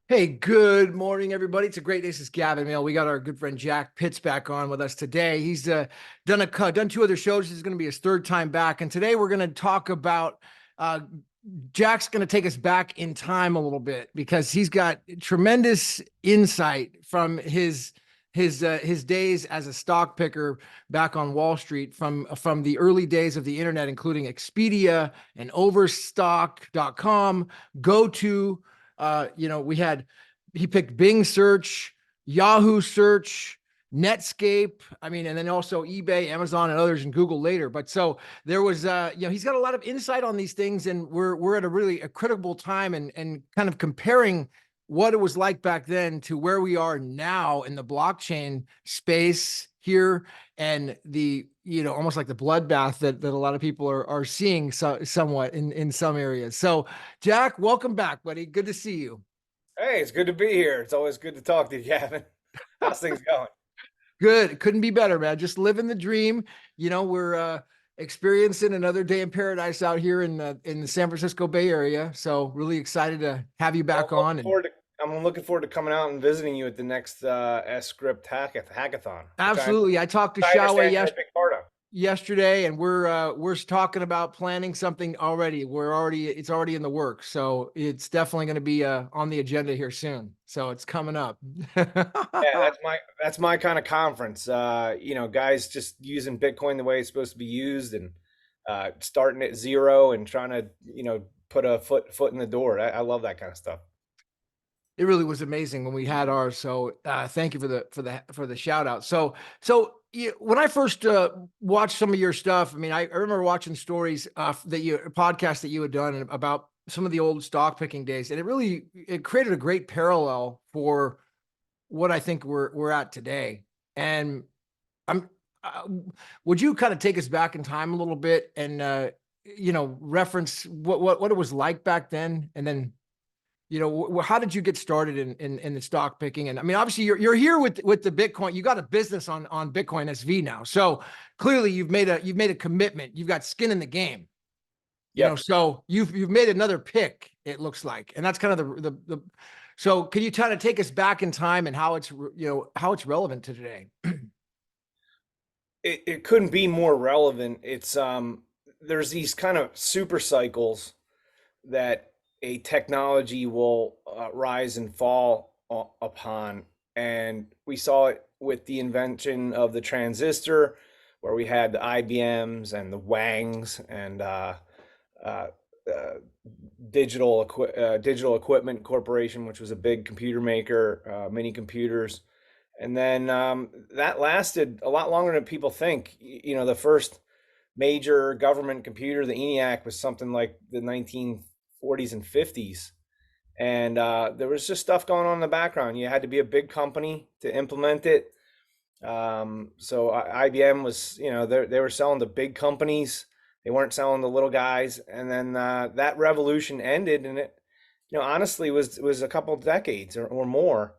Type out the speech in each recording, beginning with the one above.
Hey, good morning, everybody. It's a great day. This is Gavin Mail. We got our good friend Jack Pitts back on with us today. He's done two other shows. This is going to be his third time back, and today we're going to talk about. Uh, Jack's going to take us back in time a little bit because he's got tremendous insight from his days as a stock picker back on Wall Street from the early days of the internet, including Expedia and Overstock.com, GoTo. He picked Bing search, Yahoo search, Netscape. I mean, and then also eBay, Amazon, and others, and Google later. But so there was, he's got a lot of insight on these things, and we're at a critical time, and kind of comparing what it was like back then to where we are now in the blockchain space here, and almost like the bloodbath that a lot of people are seeing somewhat in some areas. So Jack, welcome back, buddy. Good to see you. Hey, it's good to be here. It's always good to talk to you, Gavin. How's things going? Good. Couldn't be better, man. Just living the dream. We're experiencing another day in paradise out here in the San Francisco Bay Area. So really excited to have you Well, back on. And I'm looking forward to coming out and visiting you at the next script hackathon, which absolutely, I talked to I Shawe understand you're a big part of. yesterday, and we're talking about planning something already. It's already in the works, so it's definitely going to be on the agenda here soon. So it's coming up. Yeah, that's my kind of conference. Guys just using Bitcoin the way it's supposed to be used, and starting at zero and trying to put a foot in the door. I love that kind of stuff. It really was amazing when we had ours. So thank you for the shout out. So when I first watched some of your stuff, I mean, I remember watching stories podcast that you had done about some of the old stock picking days, and it created a great parallel for what I think we're at today. And I'm uh, would you kind of take us back in time a little bit and reference what it was like back then, and then how did you get started in the stock picking? And I mean, obviously you're here with the Bitcoin. You got a business on Bitcoin SV now, so clearly you've made a commitment. You've got skin in the game. Yep. So you've made another pick. It looks like, and that's kind of the. So can you kind of take us back in time and how it's relevant to today? It couldn't be more relevant. It's there's these kind of super cycles that a technology will rise and fall upon. And we saw it with the invention of the transistor, where we had the IBMs and the Wangs and uh, uh, Digital Equipment Corporation, which was a big computer maker, mini computers. And then that lasted a lot longer than people think. The first major government computer, the ENIAC, was something like the 1940s and 50s. And there was just stuff going on in the background. You had to be a big company to implement it. So IBM was, they were selling to big companies. They weren't selling to little guys. And then that revolution ended, and it, honestly was a couple of decades or more.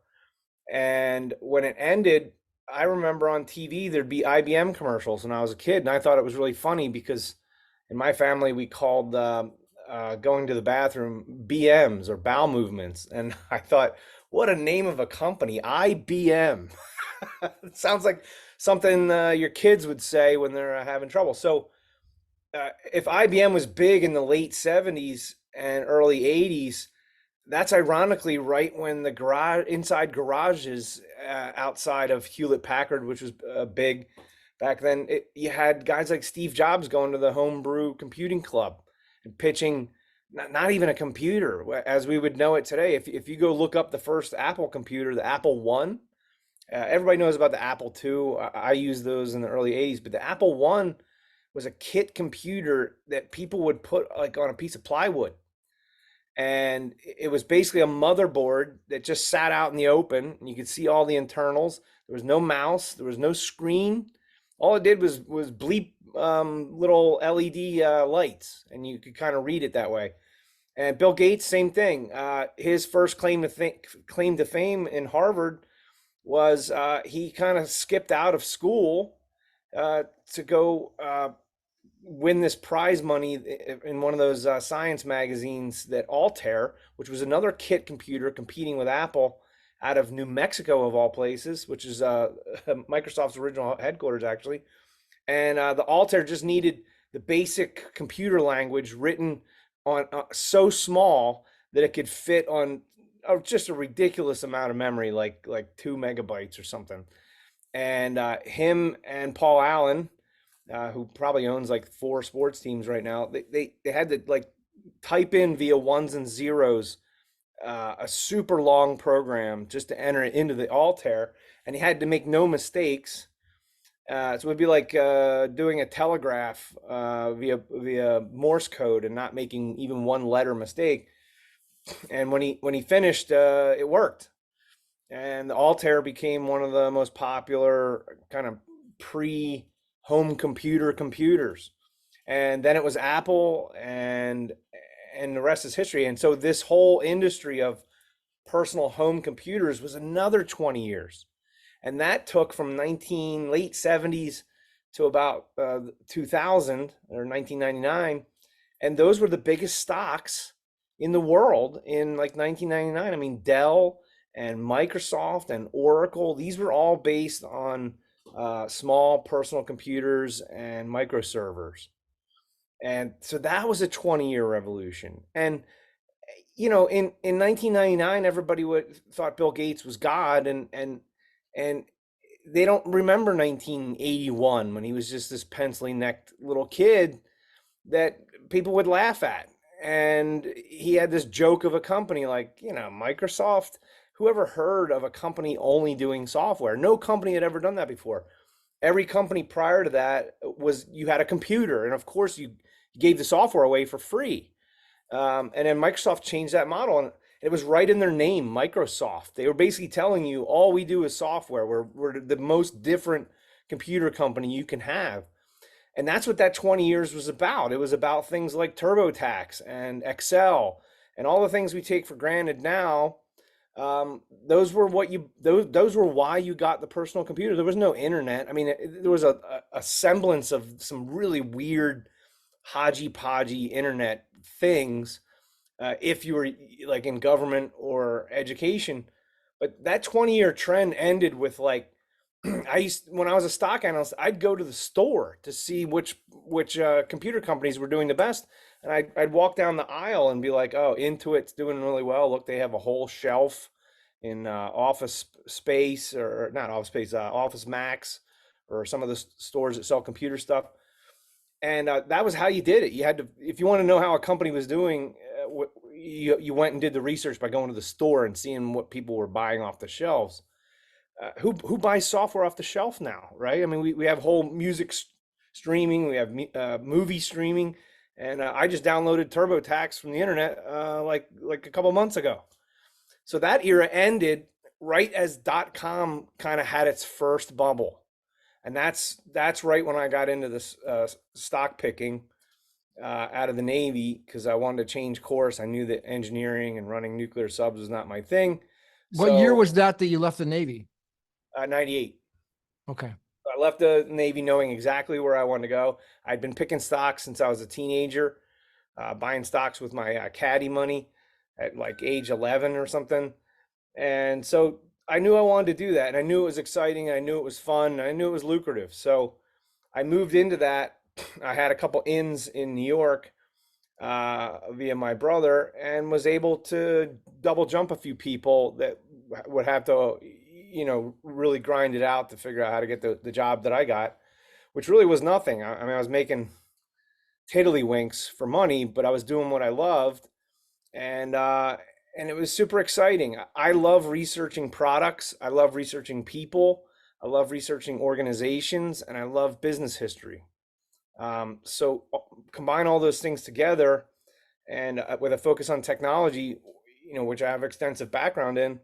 And when it ended, I remember on TV there'd be IBM commercials when I was a kid, and I thought it was really funny because in my family we called going to the bathroom BMs, or bowel movements, and I thought, what a name of a company, IBM. It sounds like something your kids would say when they're having trouble. So if IBM was big in the late 70s and early 80s, that's ironically right when the inside garages outside of Hewlett Packard, which was big back then, you had guys like Steve Jobs going to the homebrew computing club and pitching not even a computer as we would know it today. If you go look up the first Apple computer, the Apple One, everybody knows about the Apple II. I used those in the early 80s, but the Apple One was a kit computer that people would put like on a piece of plywood, and it was basically a motherboard that just sat out in the open, and you could see all the internals. There was no mouse, there was no screen. All it did was bleep little LED lights, and you could kind of read it that way. And Bill Gates, same thing. His first claim to fame in Harvard was he kind of skipped out of school to go win this prize money in one of those science magazines that Altair, which was another kit computer competing with Apple out of New Mexico of all places, which is Microsoft's original headquarters actually. And the Altair just needed the basic computer language written on so small that it could fit on just a ridiculous amount of memory, like 2 megabytes or something. And him and Paul Allen, who probably owns like 4 sports teams right now, they had to like type in via ones and zeros a super long program just to enter it into the Altair, and he had to make no mistakes. So it would be like doing a telegraph via Morse code and not making even one letter mistake. And when he finished, it worked, and the Altair became one of the most popular kind of pre-home computer computers. And then it was Apple, and the rest is history. And so this whole industry of personal home computers was another 20 years. And that took from late 70s to about 2000 or 1999. And those were the biggest stocks in the world in like 1999. I mean, Dell and Microsoft and Oracle, these were all based on small personal computers and microservers. And so that was a 20-year revolution. And in 1999, everybody thought Bill Gates was God, and they don't remember 1981 when he was just this pencil necked little kid that people would laugh at. And he had this joke of a company like, Microsoft. Whoever heard of a company only doing software? No company had ever done that before. Every company prior to that was you had a computer, and of course you gave the software away for free. And then Microsoft changed that model, and it was right in their name, Microsoft. They were basically telling you all we do is software. We're the most different computer company you can have. And that's what that 20 years was about. It was about things like TurboTax and Excel and all the things we take for granted now. Those were those were why you got the personal computer. There was no internet. I mean, there was a semblance of some really weird hodgy-podgy internet things if you were like in government or education. But that 20-year trend ended with like when I was a stock analyst, I'd go to the store to see which computer companies were doing the best, and I'd walk down the aisle and be like, oh, Intuit's doing really well. Look, they have a whole shelf in Office Space, or not Office Space, Office Max, or some of the stores that sell computer stuff. And that was how you did it. You had to, if you want to know how a company was doing, you went and did the research by going to the store and seeing what people were buying off the shelves. Who buys software off the shelf now, right? I mean, we have whole music streaming, we have movie streaming, and I just downloaded TurboTax from the internet like a couple months ago. So that era ended right as .com kind of had its first bubble. And that's right when I got into this stock picking out of the Navy, because I wanted to change course. I knew that engineering and running nuclear subs was not my thing. What year was that you left the Navy? 98. Okay. I left the Navy knowing exactly where I wanted to go. I'd been picking stocks since I was a teenager, buying stocks with my caddy money at like age 11 or something. And so I knew I wanted to do that, and I knew it was exciting, and I knew it was fun, and I knew it was lucrative. So I moved into that. I had a couple ins in New York via my brother, and was able to double jump a few people that would have to, really grind it out to figure out how to get the job that I got, which really was nothing. I mean, I was making tiddlywinks for money, but I was doing what I loved, and it was super exciting. I love researching products. I love researching people. I love researching organizations, and I love business history. So combine all those things together, and with a focus on technology, which I have extensive background in,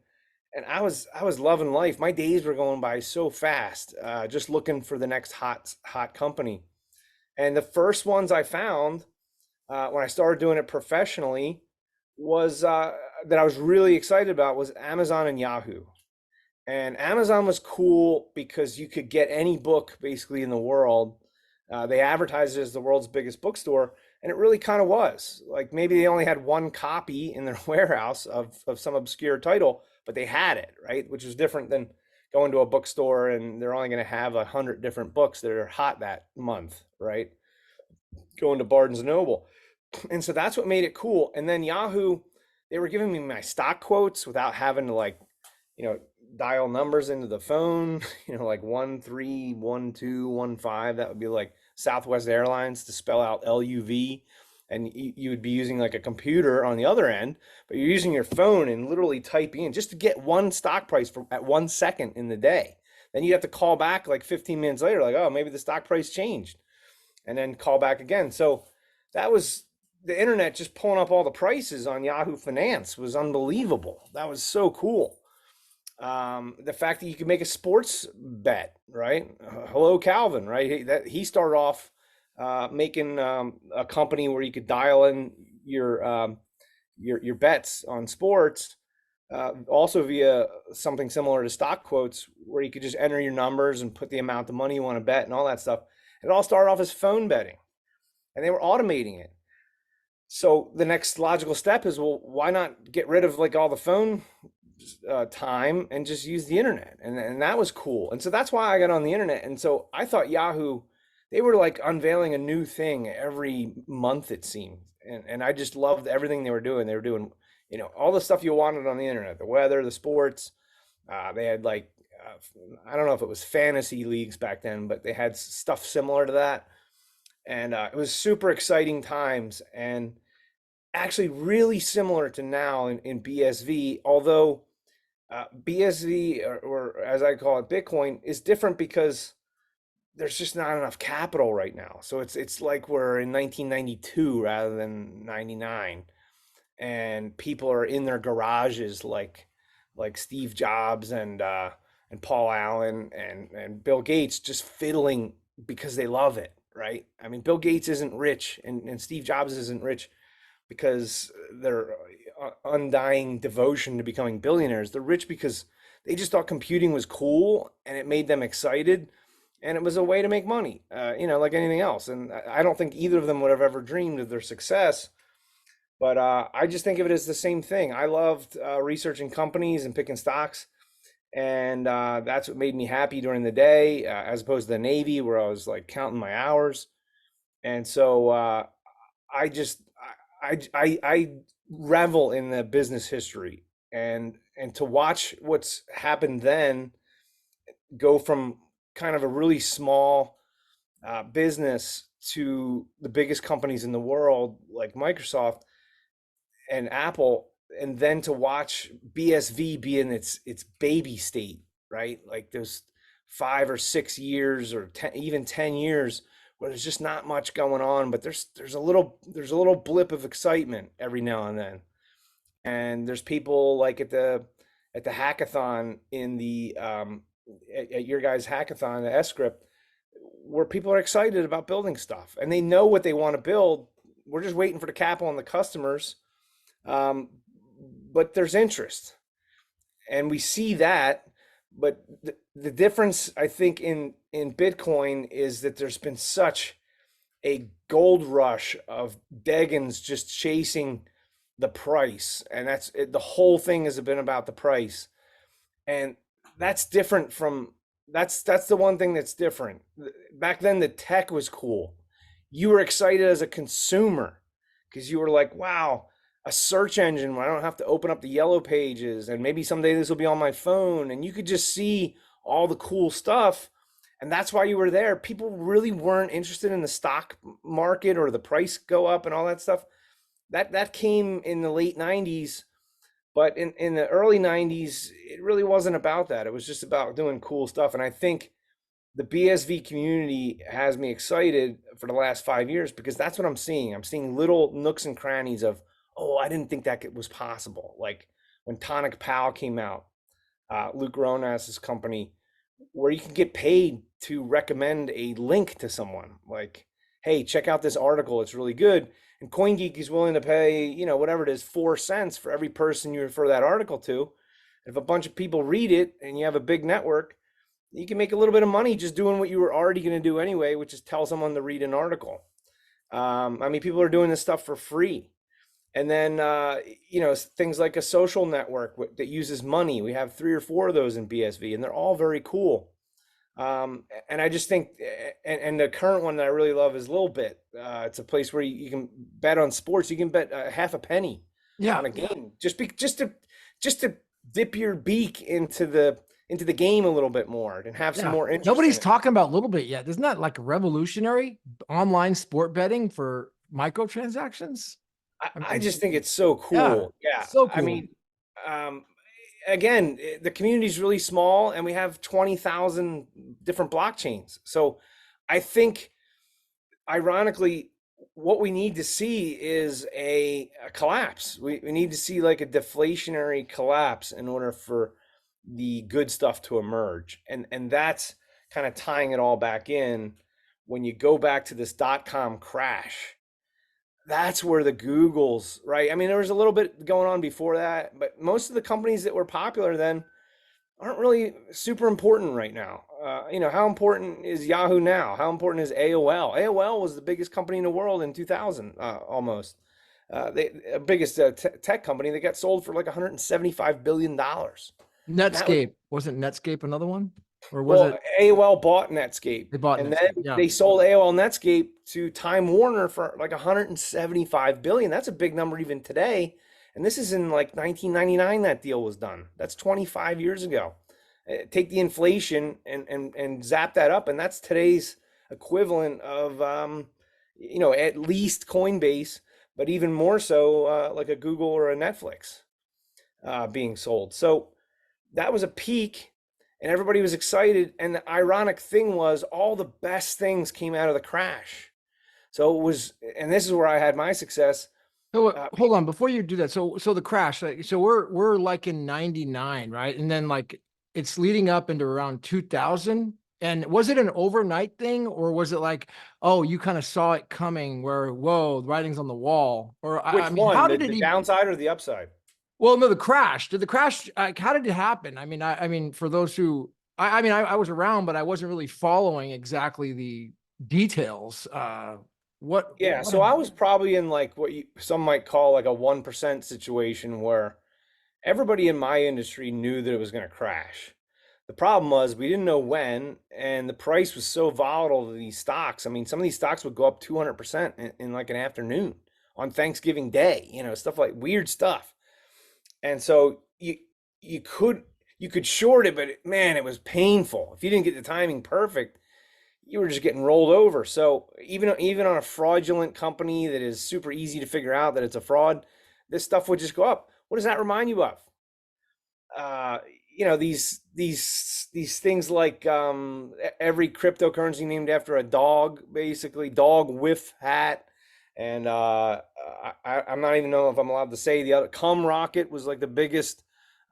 and I was loving life. My days were going by so fast, just looking for the next hot company. And the first ones I found when I started doing it professionally was that I was really excited about was Amazon and Yahoo. And Amazon was cool because you could get any book basically in the world They advertised it as the world's biggest bookstore, and it really kind of was. Like maybe they only had one copy in their warehouse of some obscure title, but they had it, right? Which is different than going to a bookstore and they're only going to have 100 different books that are hot that month, right? Going to Barnes and Noble. And so that's what made it cool. And then Yahoo, they were giving me my stock quotes without having to like, you know, dial numbers into the phone, like 131215. That would be like Southwest Airlines to spell out LUV. And you would be using like a computer on the other end, but you're using your phone and literally type in just to get one stock price for at 1 second in the day. Then you have to call back like 15 minutes later, like, oh, maybe the stock price changed, and then call back again. So that was the internet just pulling up all the prices on Yahoo Finance was unbelievable. That was so cool. The fact that you could make a sports bet, right? Hello, Calvin, right? He started off making a company where you could dial in your bets on sports, also via something similar to stock quotes, where you could just enter your numbers and put the amount of money you want to bet and all that stuff. It all started off as phone betting, and they were automating it. So the next logical step is, well, why not get rid of like all the phone time and just use the internet? And that was cool. And so that's why I got on the internet. And so I thought Yahoo, they were like unveiling a new thing every month, it seemed. And I just loved everything they were doing. They were doing, all the stuff you wanted on the internet, the weather, the sports. They had like, I don't know if it was fantasy leagues back then, but they had stuff similar to that. And it was super exciting times, and actually really similar to now in BSV, although BSV, or as I call it, Bitcoin, is different because there's just not enough capital right now. So it's like we're in 1992 rather than 99, and people are in their garages like Steve Jobs and Paul Allen and Bill Gates, just fiddling because they love it, right? I mean, Bill Gates isn't rich, and Steve Jobs isn't rich because they're undying devotion to becoming billionaires. They're rich because they just thought computing was cool and it made them excited, and it was a way to make money, like anything else. And I don't think either of them would have ever dreamed of their success. But I just think of it as the same thing. I loved researching companies and picking stocks, and that's what made me happy during the day, as opposed to the Navy, where I was like counting my hours. And so I just I revel in the business history, and to watch what's happened then go from kind of a really small business to the biggest companies in the world like Microsoft and Apple, and then to watch BSV be in its baby state, right? Like there's 5 or 6 years or even 10 years where there's just not much going on, but there's a little blip of excitement every now and then. And there's people like at the hackathon in the at your guys' hackathon, the S-Script, where people are excited about building stuff and they know what they want to build. We're just waiting for the capital and the customers. But there's interest, and we see that. But the difference, I think, in Bitcoin is that there's been such a gold rush of Deggans just chasing the price, and that's it. The whole thing has been about the price, and that's different from that's the one thing that's different. Back then, the tech was cool. You were excited as a consumer because you were like, wow, a search engine where I don't have to open up the yellow pages, and maybe someday this will be on my phone, and you could just see all the cool stuff. And that's why you were there. People really weren't interested in the stock market or the price go up and all that stuff. That came in the late 90s, but in the early 90s, it really wasn't about that. It was just about doing cool stuff. And I think the BSV community has me excited for the last 5 years because that's what I'm seeing. I'm seeing little nooks and crannies of, oh, I didn't think that was possible. Like when Tonic Pal came out, Luke Ronas's company, where you can get paid to recommend a link to someone. Like, hey, check out this article. It's really good. And CoinGeek is willing to pay, whatever it is, 4 cents for every person you refer that article to. If a bunch of people read it and you have a big network, you can make a little bit of money just doing what you were already going to do anyway, which is tell someone to read an article. I mean, people are doing this stuff for free. And then, things like a social network that uses money. We have 3 or 4 of those in BSV, and they're all very cool. And I just think, and the current one that I really love is Little Bit. It's a place where you can bet on sports. You can bet half a penny Yeah. on a game, just to dip your beak into the game a little bit more and have some Yeah. more interest in Nobody's it. talking about Little Bit yet. Isn't that like revolutionary online sport betting for microtransactions? I I mean, just think it's so yeah, cool. Yeah. so I cool. mean, um, again, the community is really small and we have 20,000 different blockchains. So I think, ironically, what we need to see is a collapse. We need to see like a deflationary collapse in order for the good stuff to emerge. And that's kind of tying it all back in when you go back to this dot-com crash. That's where the Googles, right? I mean, there was a little bit going on before that, but most of the companies that were popular then aren't really super important right now. How important is Yahoo now? How important is AOL? AOL was the biggest company in the world in 2000, almost. Biggest tech company that got sold for like $175 billion. And that was, Netscape. Wasn't Netscape another one? Or was well, it AOL bought Netscape, they bought and Netscape? then Yeah. they sold AOL Netscape to Time Warner for like 175 billion. That's a big number even today. And this is in like 1999 that deal was done. That's 25 years ago. Take the inflation and zap that up, and that's today's equivalent of at least Coinbase, but even more so like a Google or a Netflix being sold. So that was a peak, and everybody was excited. And the ironic thing was, all the best things came out of the crash. So it was, and this is where I had my success. So Uh, hold on before you do that. So the crash. Like, so we're like in '99, right? And then like it's leading up into around 2000. And was it an overnight thing, or was it like, oh, you kind of saw it coming? Where whoa, the writing's on the wall? Or I which mean, one, how the, did it the even? downside or the upside? Well, no, the crash. Did the crash? Like, how did it happen? I mean, for those who, I was around, but I wasn't really following exactly the details. Yeah, so I was probably in like what some might call like a 1% situation where everybody in my industry knew that it was going to crash. The problem was we didn't know when, and the price was so volatile to these stocks. I mean, some of these stocks would go up 200% in like an afternoon on Thanksgiving Day, stuff like weird stuff. And so you could you could short it, but man, it was painful. If you didn't get the timing perfect, you were just getting rolled over. So even on a fraudulent company that is super easy to figure out that it's a fraud, this stuff would just go up. What does that remind you of? uh, these things like every cryptocurrency named after a dog, basically dog whiff hat, and I'm not even know if I'm allowed to say the other. Cum Rocket was like the biggest.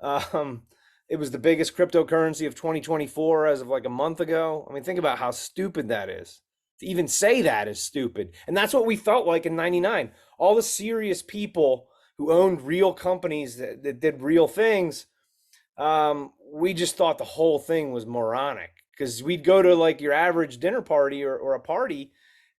Um, it was the biggest cryptocurrency of 2024 as of like a month ago. I mean, think about how stupid that is. To even say that is stupid, and that's what we felt like in '99. All the serious people who owned real companies that did real things, we just thought the whole thing was moronic because we'd go to like your average dinner party or a party,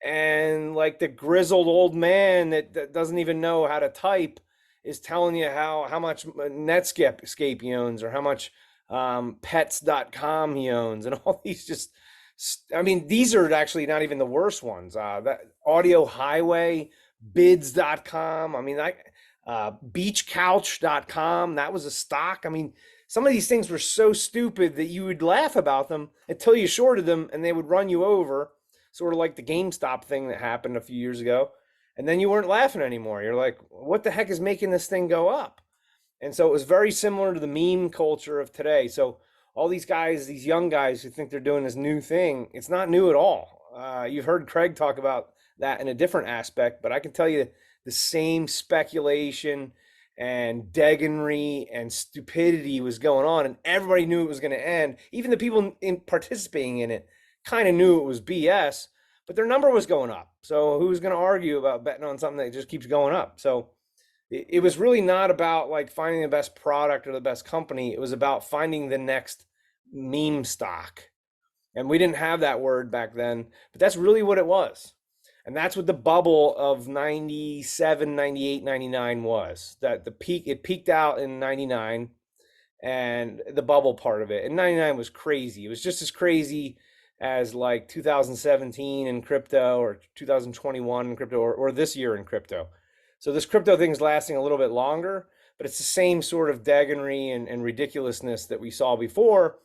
and like the grizzled old man that doesn't even know how to type is telling you how much Netscape he owns, or how much pets.com he owns, and all these just, I mean, these are actually not even the worst ones. That Audio Highway, bids.com. I mean, beachcouch.com, that was a stock. I mean, some of these things were so stupid that you would laugh about them until you shorted them and they would run you over, sort of like the GameStop thing that happened a few years ago. And then you weren't laughing anymore. You're like, what the heck is making this thing go up? And so it was very similar to the meme culture of today. So all these guys, these young guys who think they're doing this new thing, it's not new at all. You've heard Craig talk about that in a different aspect, but I can tell you the same speculation and deganry and stupidity was going on, and everybody knew it was going to end. Even the people participating in it kind of knew it was BS, but their number was going up. So who's going to argue about betting on something that just keeps going up? So it was really not about like finding the best product or the best company. It was about finding the next meme stock. And we didn't have that word back then, but that's really what it was. And that's what the bubble of 97, 98, 99 was. That the peak, it peaked out in 99 and the bubble part of it. And 99 was crazy. It was just as crazy as like 2017 in crypto or 2021 in crypto or this year in crypto. So this crypto thing is lasting a little bit longer, but it's the same sort of daggery and ridiculousness that we saw before.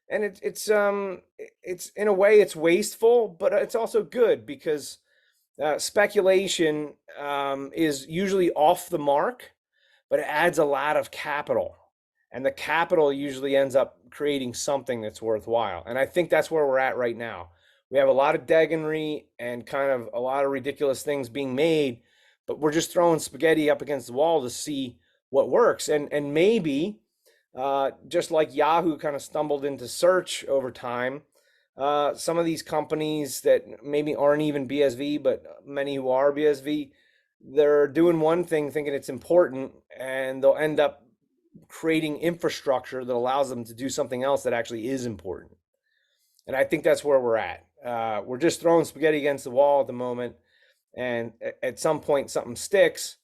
And it's in a way it's wasteful, but it's also good because speculation is usually off the mark, but it adds a lot of capital. And the capital usually ends up creating something that's worthwhile. And I think that's where we're at right now. We have a lot of deggenry and kind of a lot of ridiculous things being made, but we're just throwing spaghetti up against the wall to see what works. And maybe just like Yahoo kind of stumbled into search over time, some of these companies that maybe aren't even BSV, but many who are BSV, they're doing one thing thinking it's important, and they'll end up creating infrastructure that allows them to do something else that actually is important. And I think that's where we're at. We're just throwing spaghetti against the wall at the moment, and at some point something sticks.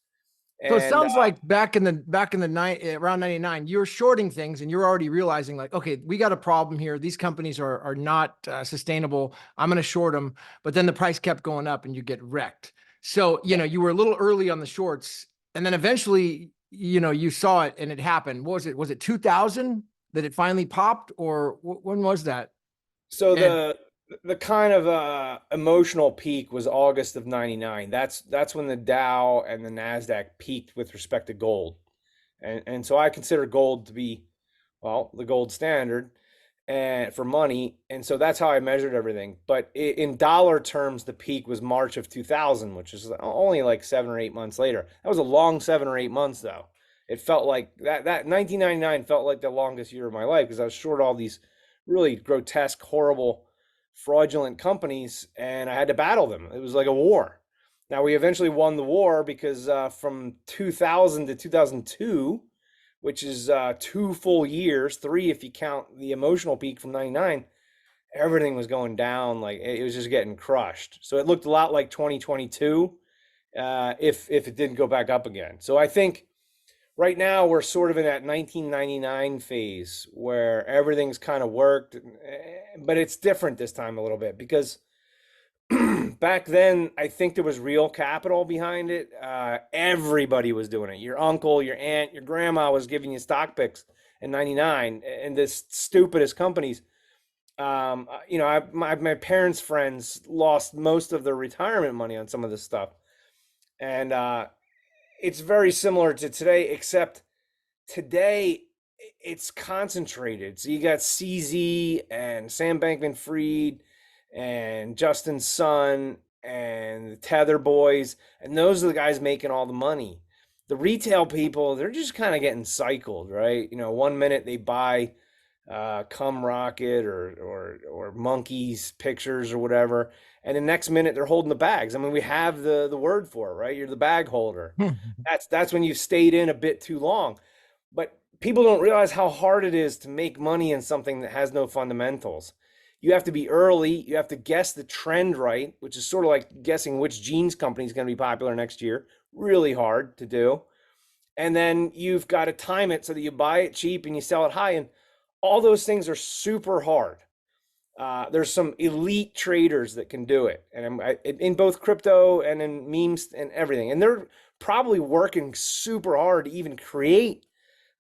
So it And sounds like back in the night around 99, you're shorting things and you're already realizing like, okay, we got a problem here. These companies are not sustainable. I'm going to short them. But then the price kept going up and you get wrecked. So, you were a little early on the shorts, and then eventually, you saw it and it happened. What was it? Was it 2000 that it finally popped, or when was that? so And the kind of emotional peak was August of 99. That's when the Dow and the Nasdaq peaked with respect to gold. And so I consider gold to be, well, the gold standard and for money. And so that's how I measured everything. But in dollar terms, the peak was March of 2000, which is only like 7 or 8 months later. That was a long 7 or 8 months, though. It felt like that 1999 felt like the longest year of my life because I was short all these really grotesque, horrible, fraudulent companies, and I had to battle them. It was like a war. Now we eventually won the war because from 2000 to 2002, which is 2 full years, three if you count the emotional peak from 99, everything was going down. Like it was just getting crushed. So it looked a lot like 2022 if it didn't go back up again. So I think right now we're sort of in that 1999 phase where everything's kind of worked, but it's different this time a little bit because back then I think there was real capital behind it. Everybody was doing it. Your uncle, your aunt, your grandma was giving you stock picks in 99, and this stupidest companies. My parents' friends lost most of their retirement money on some of this stuff, and it's very similar to today, except today it's concentrated. So you got CZ and Sam Bankman-Fried and Justin Sun and the Tether Boys, and those are the guys making all the money. The retail people, they're just kind of getting cycled, right? One minute they buy Cum Rocket or Monkeys pictures or whatever, and the next minute they're holding the bags. I mean, we have the word for it, right? You're the bag holder. That's when you've stayed in a bit too long. But people don't realize how hard it is to make money in something that has no fundamentals. You have to be early. You have to guess the trend right, which is sort of like guessing which jeans company is going to be popular next year. Really hard to do. And then you've got to time it so that you buy it cheap and you sell it high. And all those things are super hard. There's some elite traders that can do it, and in both crypto and in memes and everything. And they're probably working super hard to even create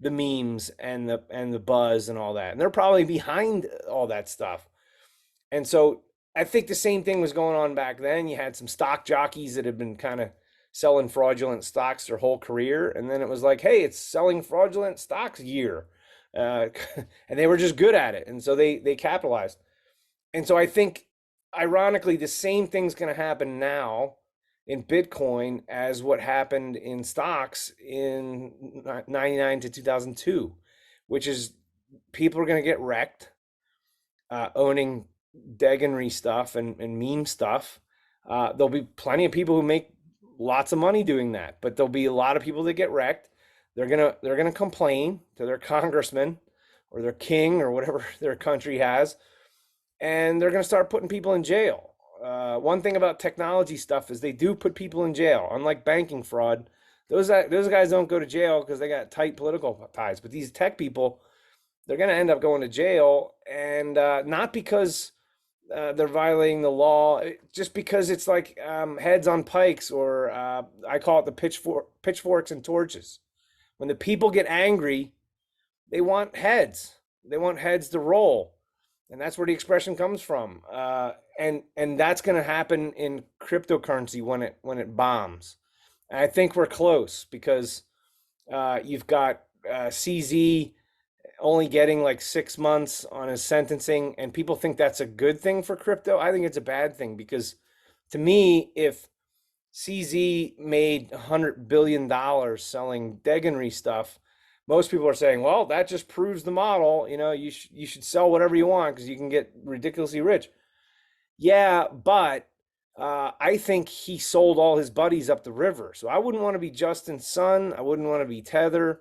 the memes and the buzz and all that. And they're probably behind all that stuff. And so I think the same thing was going on back then. You had some stock jockeys that had been kind of selling fraudulent stocks their whole career, and then it was like, hey, it's selling fraudulent stocks year, and they were just good at it, and so they capitalized. And so I think, ironically, the same thing's going to happen now in Bitcoin as what happened in stocks in 99 to 2002, which is people are going to get wrecked owning deggenry stuff and meme stuff. There'll be plenty of people who make lots of money doing that, but there'll be a lot of people that get wrecked. They're gonna complain to their congressman or their king or whatever their country has, and they're going to start putting people in jail. One thing about technology stuff is they do put people in jail. Unlike banking fraud, those guys don't go to jail because they got tight political ties. But these tech people, they're going to end up going to jail, and not because they're violating the law, just because it's like heads on pikes, or I call it the pitchforks and torches. When the people get angry, they want heads. They want heads to roll, and that's where the expression comes from. And that's going to happen in cryptocurrency when it bombs. And I think we're close because you've got CZ only getting like 6 months on his sentencing, and people think that's a good thing for crypto. I think it's a bad thing because, to me, if CZ made $100 billion selling Deganry stuff, most people are saying, well, that just proves the model. You should sell whatever you want because you can get ridiculously rich. Yeah, but I think he sold all his buddies up the river. So I wouldn't want to be Justin Sun. I wouldn't want to be Tether.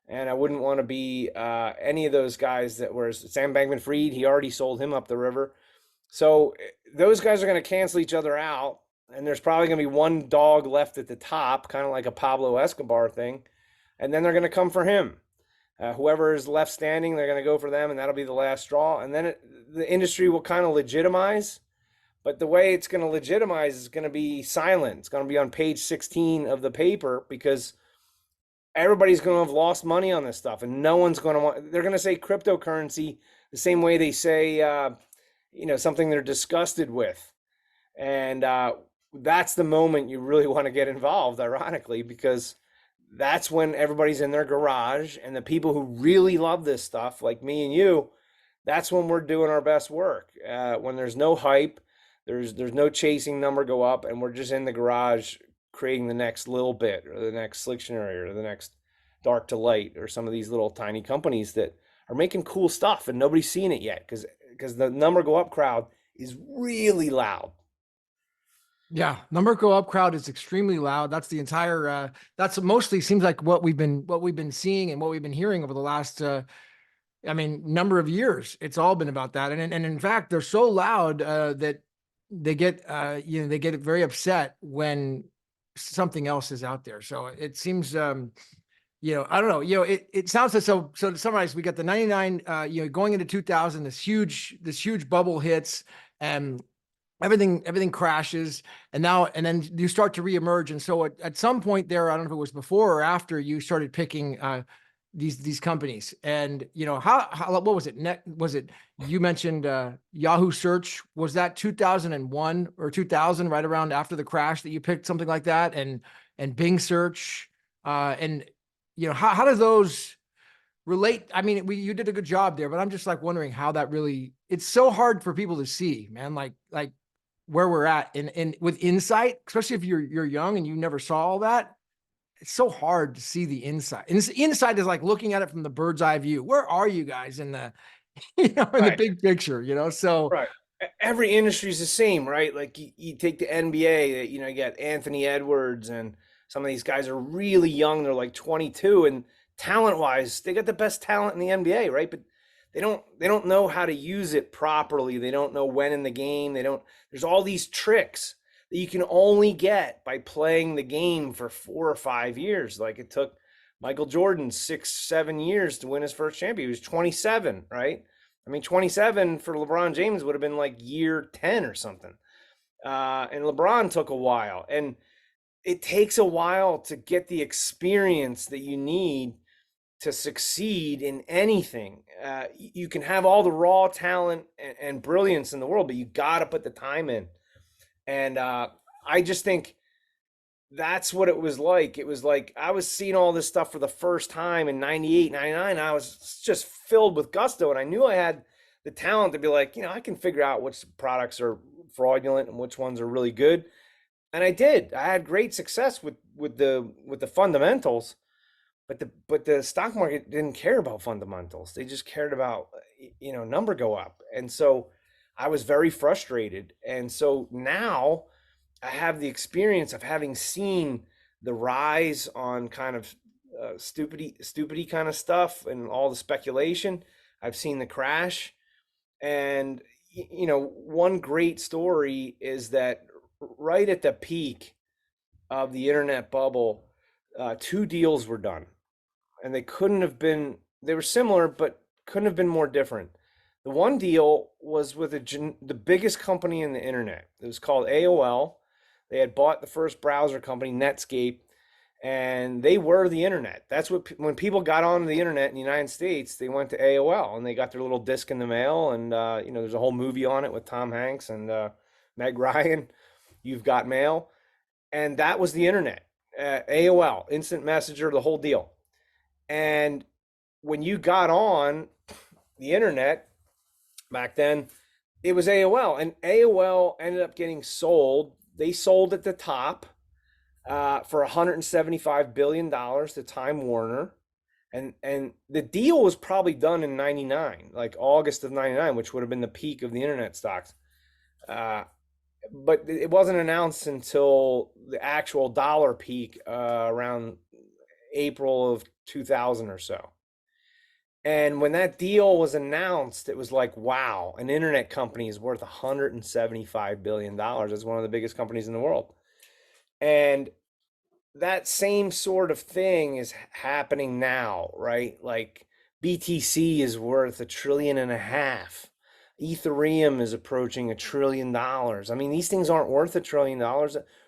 And I wouldn't want to be any of those guys that were Sam Bankman-Fried. He already sold him up the river. So those guys are going to cancel each other out. And there's probably going to be one dog left at the top, kind of like a Pablo Escobar thing. And then they're going to come for him. Whoever is left standing, they're going to go for them, and that'll be the last straw. And then the industry will kind of legitimize. But the way it's going to legitimize is going to be silent. It's going to be on page 16 of the paper because everybody's going to have lost money on this stuff, and no one's going to want. They're going to say cryptocurrency the same way they say, something they're disgusted with, and that's the moment you really want to get involved. Ironically, because that's when everybody's in their garage, and the people who really love this stuff, like me and you, that's when we're doing our best work. When there's no hype, there's no chasing number go up, and we're just in the garage creating the next little bit, or the next Slictionary, or the next Dark to Light, or some of these little tiny companies that are making cool stuff and nobody's seen it yet because the number go up crowd is really loud. Yeah, number go up crowd is extremely loud. That's the entire that's mostly seems like what we've been seeing and what we've been hearing over the last number of years. It's all been about that. And in fact, they're so loud that they get they get very upset when something else is out there. So it seems I don't know, it sounds like, so to summarize, we got the 99 going into 2000, this huge bubble hits, and everything crashes, and then you start to reemerge. And so at some point there, I don't know if it was before or after, you started picking these companies. And how what was it, you mentioned Yahoo search, was that 2001 or 2000, right around after the crash, that you picked something like that? And Bing search, and how do those relate? I mean, you did a good job there, but I'm just like wondering how that really, it's so hard for people to see, man, like where we're at in with insight, especially if you're young and you never saw all that. It's so hard to see the inside. And inside is like looking at it from the bird's eye view. Where are you guys in the, in the Right. big picture, So Right. Every industry is the same, right? Like you take the NBA, you get Anthony Edwards, and some of these guys are really young. They're like 22, and talent wise, they got the best talent in the NBA, right? But they don't know how to use it properly. They don't know when in the game. There's all these tricks that you can only get by playing the game for 4 or 5 years. Like it took Michael Jordan 6, 7 years to win his first championship. He was 27, right? I mean, 27 for LeBron James would have been like year 10 or something. And LeBron took a while. And it takes a while to get the experience that you need to succeed in anything. You can have all the raw talent and brilliance in the world, but you got to put the time in. And I just think that's what it was like. It was like I was seeing all this stuff for the first time in 98, 99. I was just filled with gusto, and I knew I had the talent to be like, I can figure out which products are fraudulent and which ones are really good. And I did. I had great success with the fundamentals, but the stock market didn't care about fundamentals. They just cared about number go up. And so I was very frustrated. And so now I have the experience of having seen the rise on kind of stupidity kind of stuff and all the speculation. I've seen the crash, and one great story is that right at the peak of the internet bubble, two deals were done, and they couldn't have been. They were similar, but couldn't have been more different. The one deal was with the biggest company in the internet. It was called AOL. They had bought the first browser company, Netscape, and they were the internet. That's what when people got onto the internet in the United States, they went to AOL and they got their little disc in the mail. And there's a whole movie on it with Tom Hanks and Meg Ryan. You've got mail, and that was the internet. AOL, instant messenger, the whole deal. And when you got on the internet back then, it was AOL, and AOL ended up getting sold. They sold at the top for $175 billion to Time Warner. And the deal was probably done in 99, like August of 99, which would have been the peak of the internet stocks. But it wasn't announced until the actual dollar peak around April of 2000 or so. And when that deal was announced, it was like, wow, an internet company is worth $175 billion. It's one of the biggest companies in the world. And that same sort of thing is happening now, right? Like BTC is worth $1.5 trillion. Ethereum is approaching $1 trillion. I mean, these things aren't worth $1 trillion.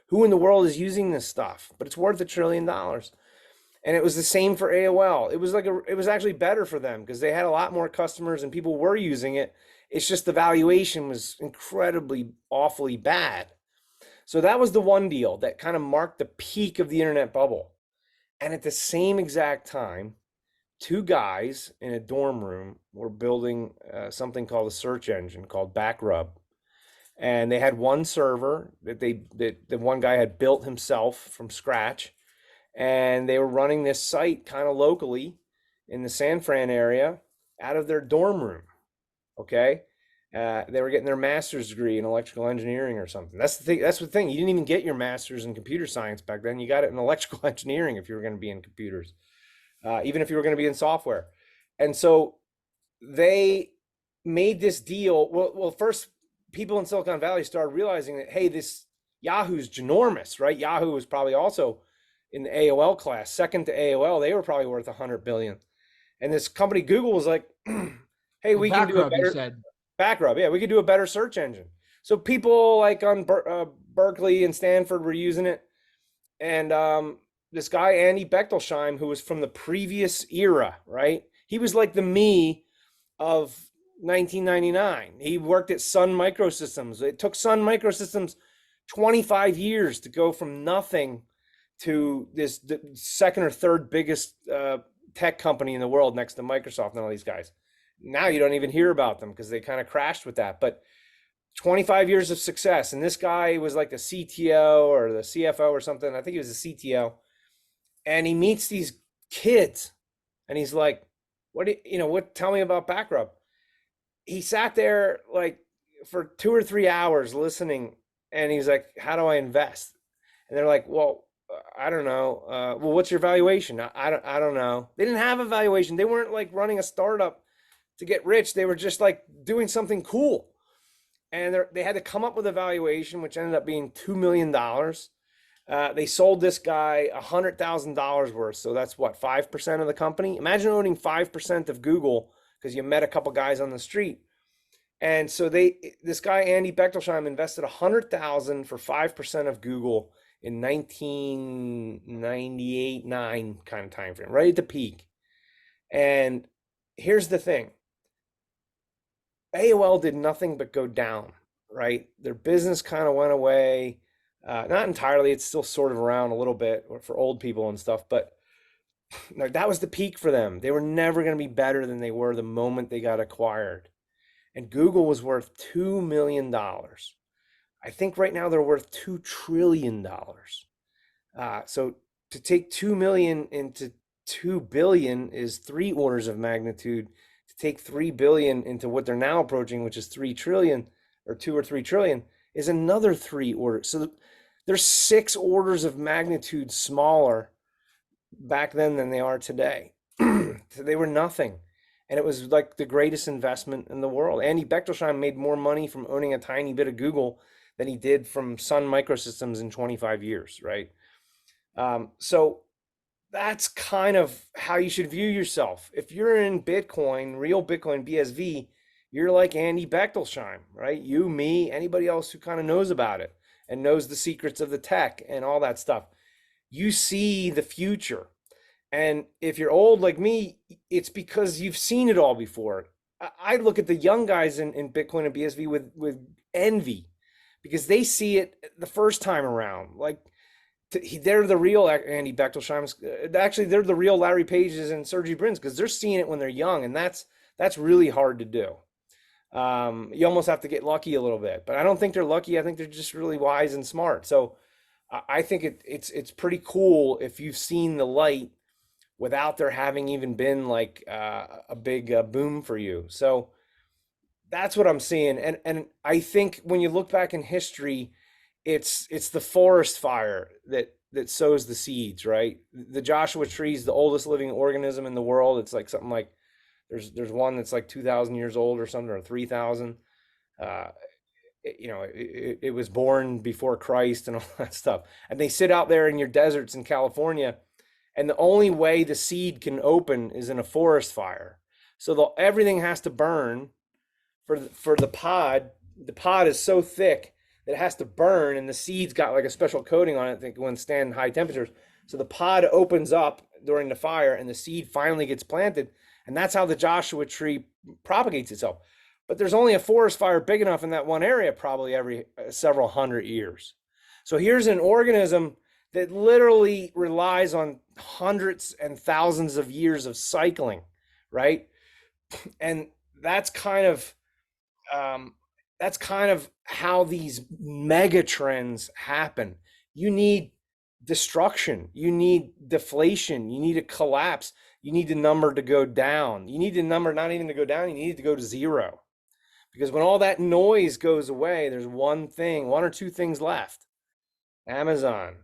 Who in the world is using this stuff? But it's worth $1 trillion. And it was the same for AOL. It was actually better for them because they had a lot more customers and people were using it. It's just the valuation was incredibly, awfully bad. So that was the one deal that kind of marked the peak of the internet bubble. And at the same exact time, two guys in a dorm room were building something called a search engine called Backrub. And they had one server that the one guy had built himself from scratch. And they were running this site kind of locally in the San Fran area out of their dorm room. Okay. They were getting their master's degree in electrical engineering or something. That's the thing. That's the thing. You didn't even get your master's in computer science back then. You got it in electrical engineering if you were going to be in computers, even if you were going to be in software. And so they made this deal. Well, first people in Silicon Valley started realizing that, hey, this Yahoo's ginormous, right? Yahoo was probably also in the AOL class, second to AOL. They were probably worth 100 billion. And this company Google was like, hey, we can do a better Backrub. Yeah, we could do a better search engine. So people like on Berkeley and Stanford were using it. And this guy, Andy Bechtolsheim, who was from the previous era, right? He was like the me of 1999. He worked at Sun Microsystems. It took Sun Microsystems 25 years to go from nothing to this the second or third biggest tech company in the world next to Microsoft and all these guys. Now you don't even hear about them because they kind of crashed with that. But 25 years of success. And this guy was like the CTO or the CFO or something. I think he was the CTO. And he meets these kids and he's like, tell me about Backrub. He sat there like for 2 or 3 hours listening. And he's like, how do I invest? And they're like, well, I don't know. Well, what's your valuation? I don't know. They didn't have a valuation. They weren't like running a startup to get rich. They were just like doing something cool. And they had to come up with a valuation, which ended up being $2 million. They sold this guy $100,000 worth. So that's what, 5% of the company? Imagine owning 5% of Google because you met a couple guys on the street. And so this guy, Andy Bechtolsheim, invested $100,000 for 5% of Google in 1998, 9 kind of time frame, right at the peak. And here's the thing. AOL did nothing but go down, right? Their business kind of went away. Not entirely. It's still sort of around a little bit for old people and stuff, but that was the peak for them. They were never going to be better than they were the moment they got acquired. And Google was worth $2 million. I think right now they're worth $2 trillion. So to take 2 million into 2 billion is 3 orders of magnitude. To take 3 billion into what they're now approaching, which is 3 trillion or 2 or 3 trillion, is another 3 orders. So they're 6 orders of magnitude smaller back then than they are today. So they were nothing. and it was like the greatest investment in the world. Andy Bechtolsheim made more money from owning a tiny bit of Google than he did from Sun Microsystems in 25 years, right? So that's kind of how you should view yourself. If you're in Bitcoin, real Bitcoin, BSV, you're like Andy Bechtolsheim, right? You, me, anybody else who kind of knows about it and knows the secrets of the tech and all that stuff. You see the future. And if you're old like me, it's because you've seen it all before. I look at the young guys in Bitcoin and BSV with envy because they see it the first time around. Like they're the real Andy Bechtolsheims. Actually, they're the real Larry Pages and Sergey Brins because they're seeing it when they're young, and that's really hard to do. You almost have to get lucky a little bit, but I don't think they're lucky. I think they're just really wise and smart. So I think it's pretty cool if you've seen the light without there having even been like a big boom for you. So that's what I'm seeing, and I think when you look back in history, it's the forest fire that sows the seeds, right? The Joshua tree is the oldest living organism in the world. It's like something like there's one that's like 2,000 years old or something, or 3,000. Uh, it was born before Christ and all that stuff. And they sit out there in your deserts in California, and the only way the seed can open is in a forest fire. So everything has to burn for the pod. The pod is so thick that it has to burn, and the seed's got like a special coating on it that can withstand high temperatures. So the pod opens up during the fire, and the seed finally gets planted, and that's how the Joshua tree propagates itself. But there's only a forest fire big enough in that one area probably every several hundred years. So here's an organism that literally relies on hundreds and thousands of years of cycling, right? And that's kind of how these mega trends happen. You need destruction, you need deflation, you need a collapse, you need the number to go down. You need the number not even to go down, you need it to go to zero. Because when all that noise goes away, there's one or two things left. Amazon,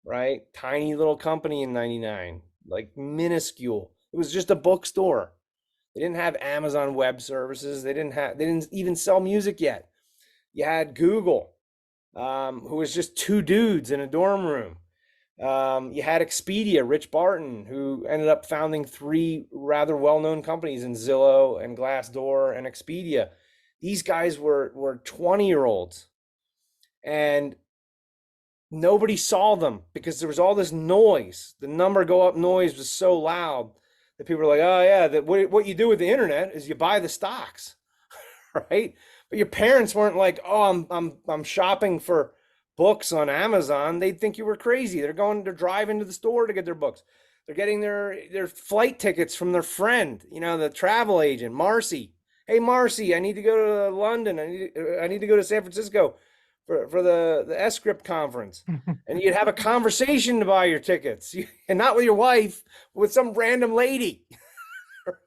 right? Tiny little company in 99, like minuscule. It was just a bookstore. They didn't have Amazon Web Services. They didn't even sell music yet. You had Google, who was just two dudes in a dorm room. You had Expedia, Rich Barton, who ended up founding three rather well-known companies in Zillow and Glassdoor and Expedia. These guys were 20-year-olds, and nobody saw them because there was all this noise. The number go up noise was so loud that people were like, oh yeah, that what you do with the internet is you buy the stocks, right? But your parents weren't like, oh, I'm shopping for books on Amazon. They'd think you were crazy. They're driving to the store to get their books. They're getting their flight tickets from their friend, the travel agent, Marcy. Hey, Marcy, I need to go to London. I need to go to San Francisco for the S-Script conference. And you'd have a conversation to buy your tickets, and not with your wife, with some random lady,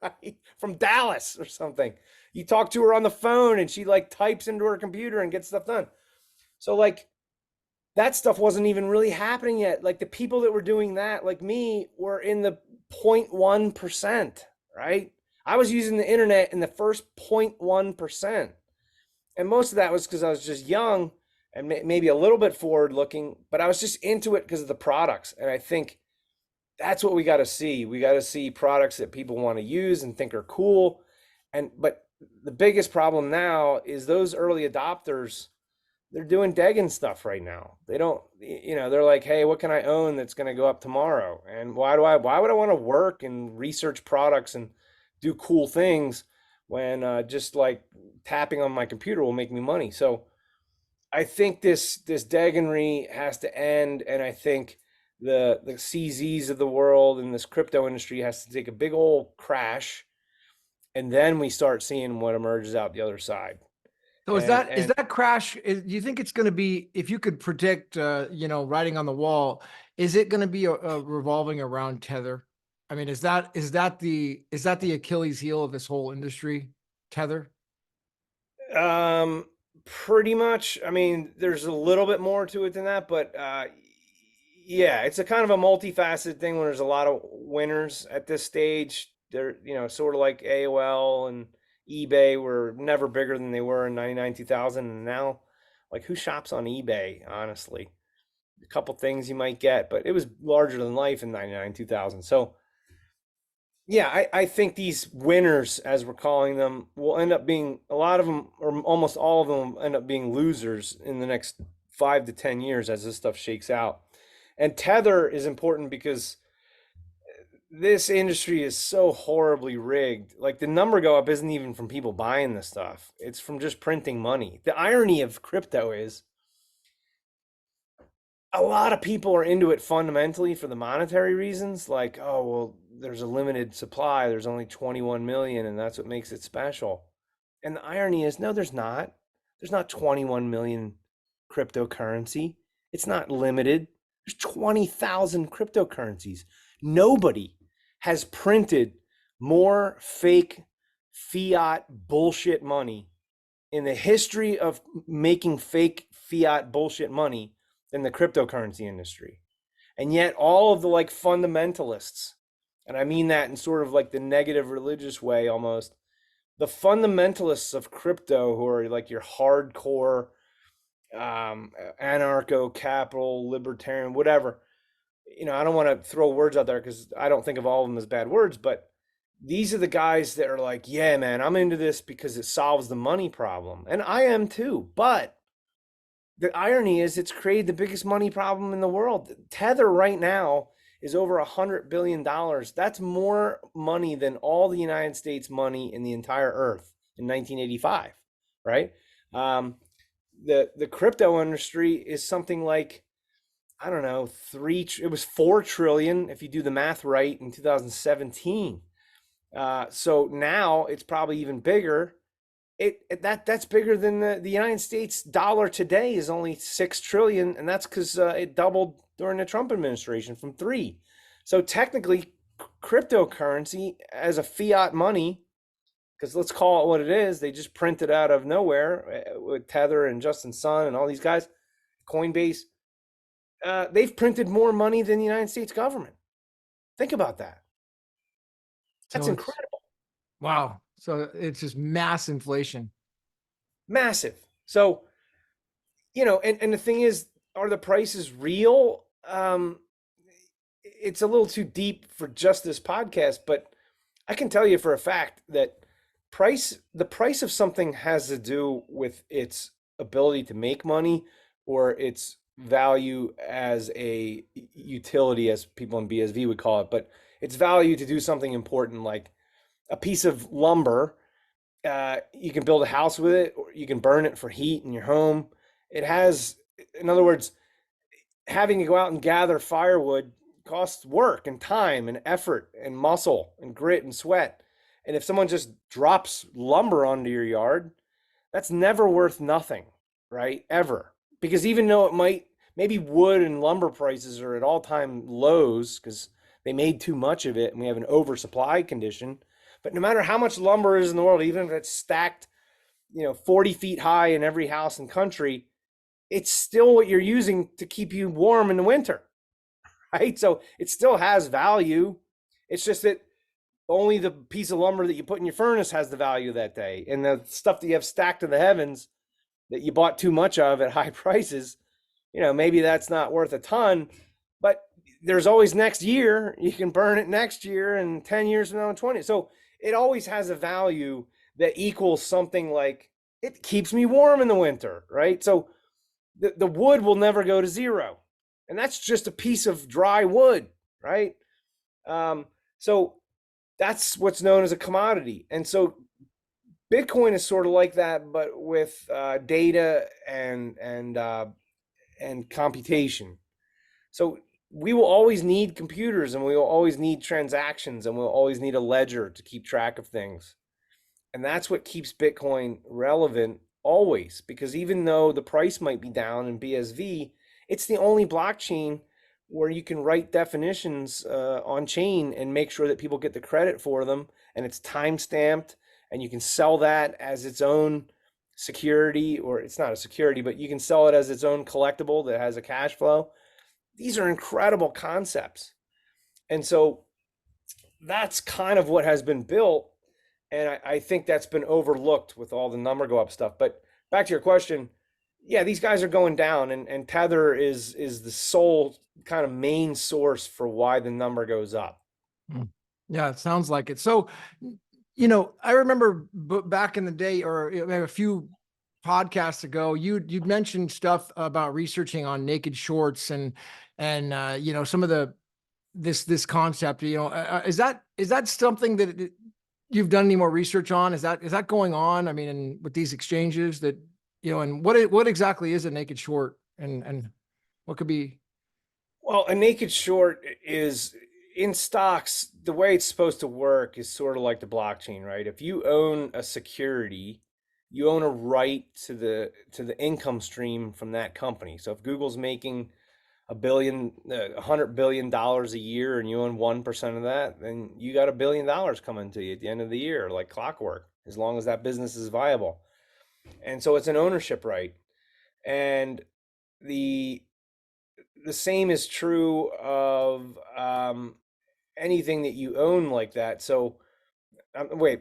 right? From Dallas or something. You talk to her on the phone and she like types into her computer and gets stuff done. So like that stuff wasn't even really happening yet. Like the people that were doing that, like me, were in the 0.1%, right? I was using the internet in the first 0.1%. And most of that was because I was just young and maybe a little bit forward looking, but I was just into it because of the products. And I think that's what we got to see. We got to see products that people want to use and think are cool. But the biggest problem now is those early adopters, they're doing Deggin stuff right now. They don't, they're like, hey, what can I own that's going to go up tomorrow? And why would I want to work and research products and do cool things when just like tapping on my computer will make me money? So I think this Degginry has to end, and I think the CZs of the world and this crypto industry has to take a big old crash, and then we start seeing what emerges out the other side. So is that crash? Do you think it's going to be, if you could predict, writing on the wall, is it going to be a revolving around Tether? I mean, is that the Achilles heel of this whole industry, Tether? Pretty much. I mean, there's a little bit more to it than that, but yeah, it's a kind of a multifaceted thing when there's a lot of winners at this stage. They're, sort of like AOL and eBay were never bigger than they were in 99, 2000. And now, like, who shops on eBay, honestly? A couple things you might get, but it was larger than life in 99, 2000. So, yeah, I think these winners, as we're calling them, will end up being a lot of them, or almost all of them, will end up being losers in the next 5 to 10 years as this stuff shakes out. And Tether is important because this industry is so horribly rigged. Like, the number go up isn't even from people buying the stuff, it's from just printing money. The irony of crypto is a lot of people are into it fundamentally for the monetary reasons, like, oh, well, there's a limited supply, there's only 21 million, and that's what makes it special. And the irony is, no, there's not 21 million cryptocurrency. It's not limited. There's 20,000 cryptocurrencies. Nobody has printed more fake fiat bullshit money in the history of making fake fiat bullshit money than the cryptocurrency industry. And yet all of the, like, fundamentalists, and I mean that in sort of like the negative religious way almost, the fundamentalists of crypto, who are like your hardcore anarcho capital libertarian, whatever, I don't want to throw words out there because I don't think of all of them as bad words, but these are the guys that are like, yeah, man, I'm into this because it solves the money problem. And I am too. But the irony is, it's created the biggest money problem in the world. Tether right now is over $100 billion. That's more money than all the United States money in the entire earth in 1985, right? The crypto industry is something like, I don't know, it was 4 trillion if you do the math right in 2017. So now it's probably even bigger. That's bigger than the United States dollar today is only 6 trillion, and that's because it doubled during the Trump administration from 3. So technically, cryptocurrency as a fiat money, because let's call it what it is, they just print it out of nowhere with Tether and Justin Sun and all these guys, Coinbase. They've printed more money than the United States government. Think about that. That's So it's incredible. wow. So it's just mass inflation. Massive. So, and the thing is, are the prices real? It's a little too deep for just this podcast, but I can tell you for a fact that the price of something has to do with its ability to make money or its value as a utility, as people in BSV would call it, but its value to do something important, like a piece of lumber. You can build a house with it, or you can burn it for heat in your home. It has, in other words, having to go out and gather firewood costs work and time and effort and muscle and grit and sweat. And if someone just drops lumber onto your yard, that's never worth nothing, right? Ever. Because even though maybe wood and lumber prices are at all-time lows because they made too much of it and we have an oversupply condition. But no matter how much lumber is in the world, even if it's stacked, 40 feet high in every house and country, it's still what you're using to keep you warm in the winter, right? So it still has value. It's just that only the piece of lumber that you put in your furnace has the value that day. And the stuff that you have stacked in the heavens that you bought too much of at high prices, maybe that's not worth a ton, but there's always next year. You can burn it next year and 10 years from now and 20. So it always has a value that equals something like, it keeps me warm in the winter, right? So the wood will never go to zero. And that's just a piece of dry wood, right? So that's what's known as a commodity. And so Bitcoin is sort of like that, but with data and computation. So we will always need computers, and we will always need transactions, and we'll always need a ledger to keep track of things. And that's what keeps Bitcoin relevant always, because even though the price might be down in BSV, it's the only blockchain where you can write definitions on chain and make sure that people get the credit for them, and it's time stamped, and you can sell that as its own security, or it's not a security, but you can sell it as its own collectible that has a cash flow. These are incredible concepts. And so that's kind of what has been built. And I think that's been overlooked with all the number go up stuff. But back to your question, yeah, these guys are going down, and Tether is the sole kind of main source for why the number goes up. Mm. Yeah, it sounds like it. So, I remember back in the day, or a few podcasts ago, you'd mentioned stuff about researching on naked shorts and some of this concept. Is that something that you've done any more research on? Is that going on? I mean, and with these exchanges that and what exactly is a naked short, and what could be? Well, a naked short is in stocks, the way it's supposed to work is sort of like the blockchain, right? If you own a security, you own a right to the income stream from that company. So if Google's making $100 billion a year and you own 1% of that, then you got $1 billion coming to you at the end of the year, like clockwork, as long as that business is viable. And so it's an ownership right. And the the same is true of anything that you own like that. So wait,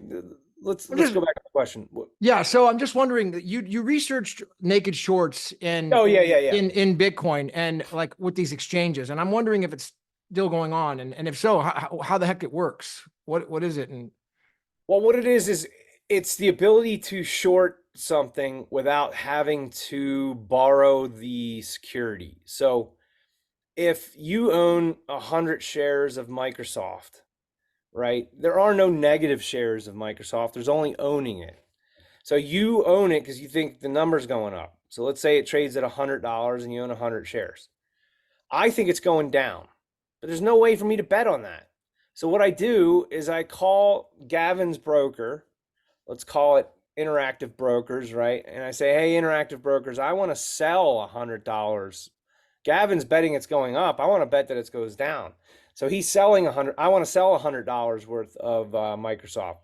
let's go back to the question. Yeah, so I'm just wondering that you researched naked shorts in Oh yeah, yeah, in yeah. in Bitcoin and like with these exchanges, and I'm wondering if it's still going on, and if so, how the heck it works? What is it? And Well, what it is it's the ability to short something without having to borrow the security. So if you own 100 shares of Microsoft, right? There are no negative shares of Microsoft. There's only owning it. So you own it because you think the number's going up. So let's say it trades at $100 and you own 100 shares. I think it's going down, but there's no way for me to bet on that. So what I do is I call Gavin's broker, let's call it Interactive Brokers, right? And I say, hey, Interactive Brokers, I want to sell $100. Gavin's betting it's going up. I want to bet that it goes down. So he's selling 100. I want to sell $100 worth of Microsoft.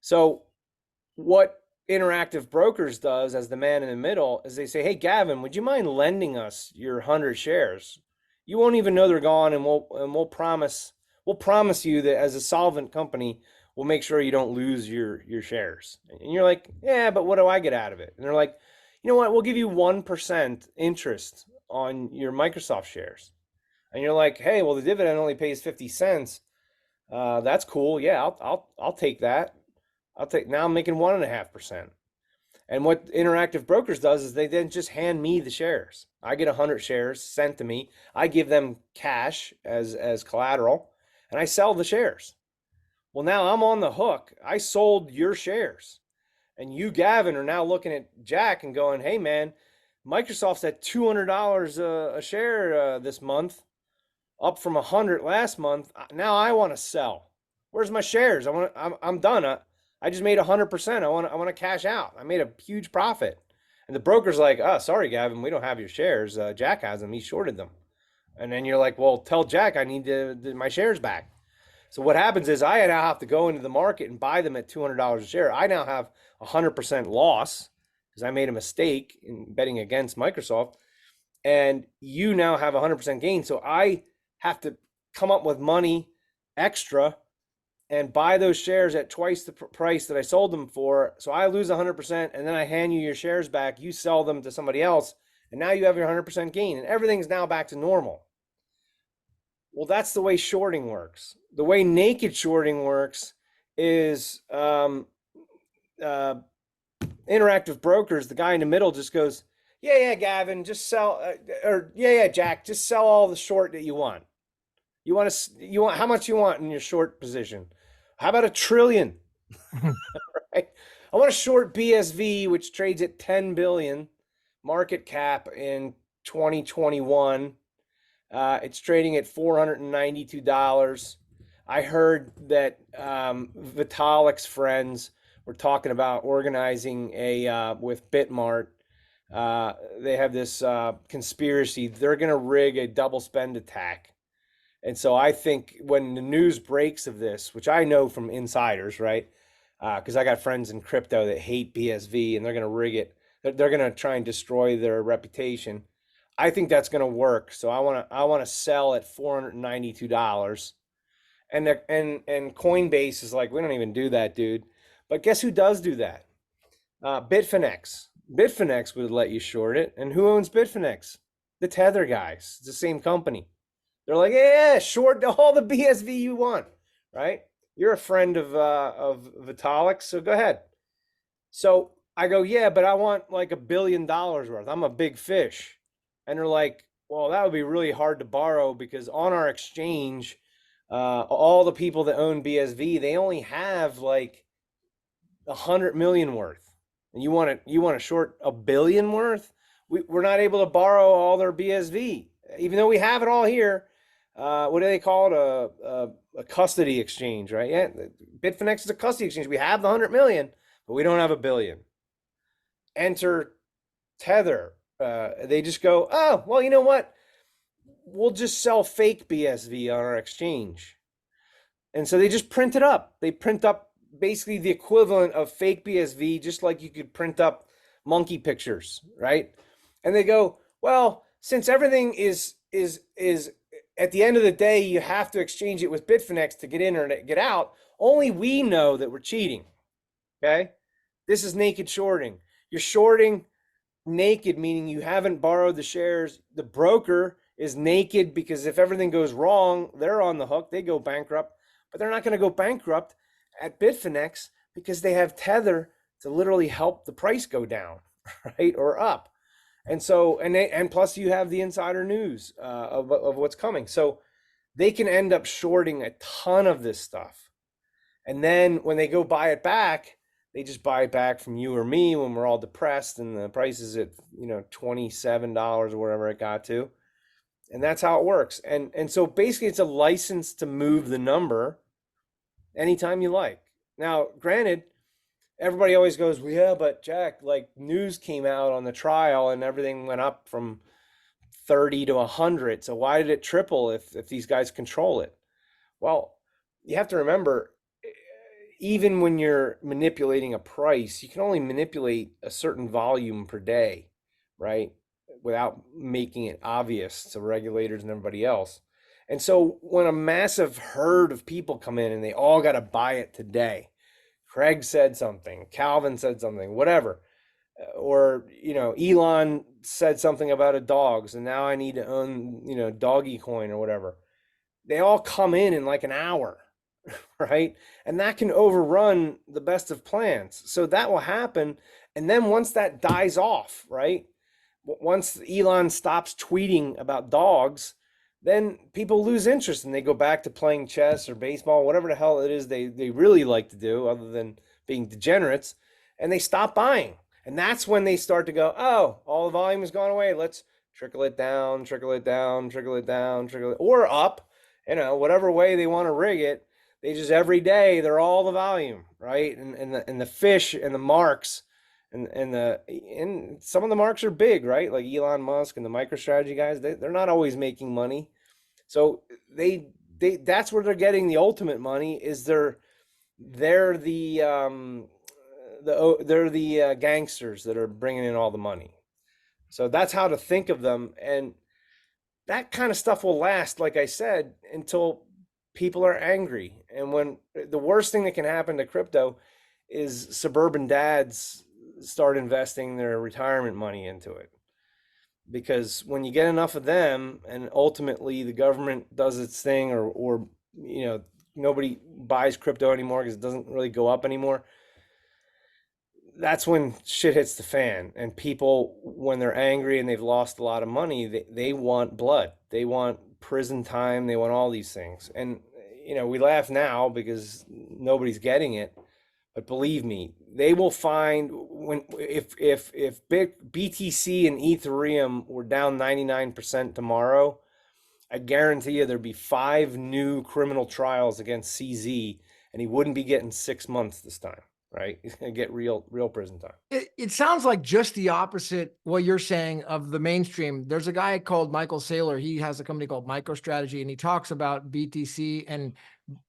So what Interactive Brokers does as the man in the middle is they say, hey, Gavin, would you mind lending us your 100 shares? You won't even know they're gone, and we'll promise you that as a solvent company, we'll make sure you don't lose your shares. And you're like, yeah, but what do I get out of it? And they're like, you know what? We'll give you 1% interest on your Microsoft shares. And you're like, hey, well, the dividend only pays 50 cents. That's cool. Yeah, I'll take that. Now I'm making 1.5%. And what Interactive Brokers does is they then just hand me the shares. I get 100 shares sent to me. I give them cash as collateral, and I sell the shares. Well, now I'm on the hook. I sold your shares. And you, Gavin, are now looking at Jack and going, hey, man, Microsoft's at $200 a share this month, up from 100 last month. Now I want to sell. Where's my shares? I'm done. I just made 100%. I want to cash out. I made a huge profit. And the broker's like, oh, sorry, Gavin, we don't have your shares. Jack has them. He shorted them. And then you're like, well, tell Jack I need my shares back. So what happens is I now have to go into the market and buy them at $200 a share. I now have 100% loss because I made a mistake in betting against Microsoft. And you now have 100% gain. So I have to come up with money extra and buy those shares at twice the price that I sold them for. So I lose 100%, and then I hand you your shares back. You sell them to somebody else, and now you have your 100% gain, and everything's now back to normal. Well, that's the way shorting works. The way naked shorting works is Interactive Brokers, the guy in the middle just goes, yeah, Gavin, just sell, or yeah, Jack, just sell all the short that you want. You want how much you want in your short position? How about 1 trillion? Right? I want to short BSV, which trades at 10 billion market cap in 2021. It's trading at $492. I heard that Vitalik's friends were talking about organizing a with Bitmart. They have this conspiracy. They're going to rig a double spend attack. And so I think when the news breaks of this, which I know from insiders, right? Because I got friends in crypto that hate BSV and they're going to rig it. They're going to try and destroy their reputation. I think that's going to work. So I want to sell at $492, And Coinbase is like, we don't even do that, dude. But guess who does do that? Bitfinex. Bitfinex would let you short it. And who owns Bitfinex? The Tether guys. It's the same company. They're like, yeah, short all the BSV you want, right? You're a friend of Vitalik, so go ahead. So I go, yeah, but I want like $1 billion worth. I'm a big fish. And they're like, well, that would be really hard to borrow because on our exchange, all the people that own BSV, they only have like 100 million worth. And you want to short $1 billion worth? We're not able to borrow all their BSV, even though we have it all here. What do they call it? A custody exchange, right? Yeah, Bitfinex is a custody exchange. We have the 100 million, but we don't have $1 billion. Enter Tether. They just go, oh, well, you know what? We'll just sell fake BSV on our exchange. And so they just print it up. They print up basically the equivalent of fake BSV, just like you could print up monkey pictures, right? And they go, well, since everything is at the end of the day, you have to exchange it with Bitfinex to get in or to get out. Only we know that we're cheating. Okay, this is naked shorting. You're shorting naked, meaning you haven't borrowed the shares. The broker is naked because if everything goes wrong, they're on the hook. They go bankrupt, but they're not going to go bankrupt at Bitfinex because they have Tether to literally help the price go down, right, or up. And so, and plus you have the insider news of what's coming. So they can end up shorting a ton of this stuff. And then when they go buy it back, they just buy it back from you or me when we're all depressed and the price is at, $27 or wherever it got to. And that's how it works. And so basically it's a license to move the number anytime you like. Now, granted, everybody always goes, well, yeah, but Jack, like news came out on the trial and everything went up from 30 to 100. So why did it triple if these guys control it? Well, you have to remember, even when you're manipulating a price, you can only manipulate a certain volume per day, right? Without making it obvious to regulators and everybody else. And so when a massive herd of people come in and they all got to buy it today, Craig said something, Calvin said something, whatever. Or, Elon said something about a dog. So now I need to own, doggy coin or whatever. They all come in like an hour, right? And that can overrun the best of plans. So that will happen. And then once that dies off, right? Once Elon stops tweeting about dogs, then people lose interest and they go back to playing chess or baseball, whatever the hell it is they really like to do other than being degenerates, and they stop buying. And that's when they start to go, oh, all the volume has gone away. Let's trickle it down, trickle it down, trickle it down, trickle it, or up, whatever way they want to rig it. They just every day they're all the volume, right? And the fish and the marks and some of the marks are big, right? Like Elon Musk and the MicroStrategy guys, they're not always making money. So that's where they're getting the ultimate money is they're the gangsters that are bringing in all the money. So that's how to think of them. And that kind of stuff will last, like I said, until people are angry. And when the worst thing that can happen to crypto is suburban dads start investing their retirement money into it. Because when you get enough of them and ultimately the government does its thing or nobody buys crypto anymore because it doesn't really go up anymore, that's when shit hits the fan. And people, when they're angry and they've lost a lot of money, they want blood. They want prison time. They want all these things. And, we laugh now because nobody's getting it. But believe me, they will find if BTC and Ethereum were down 99% tomorrow, I guarantee you there'd be 5 new criminal trials against CZ, and he wouldn't be getting 6 months this time, right? He's gonna get real prison time. It sounds like just the opposite what you're saying of the mainstream. There's a guy called Michael Saylor. He has a company called MicroStrategy, and he talks about BTC and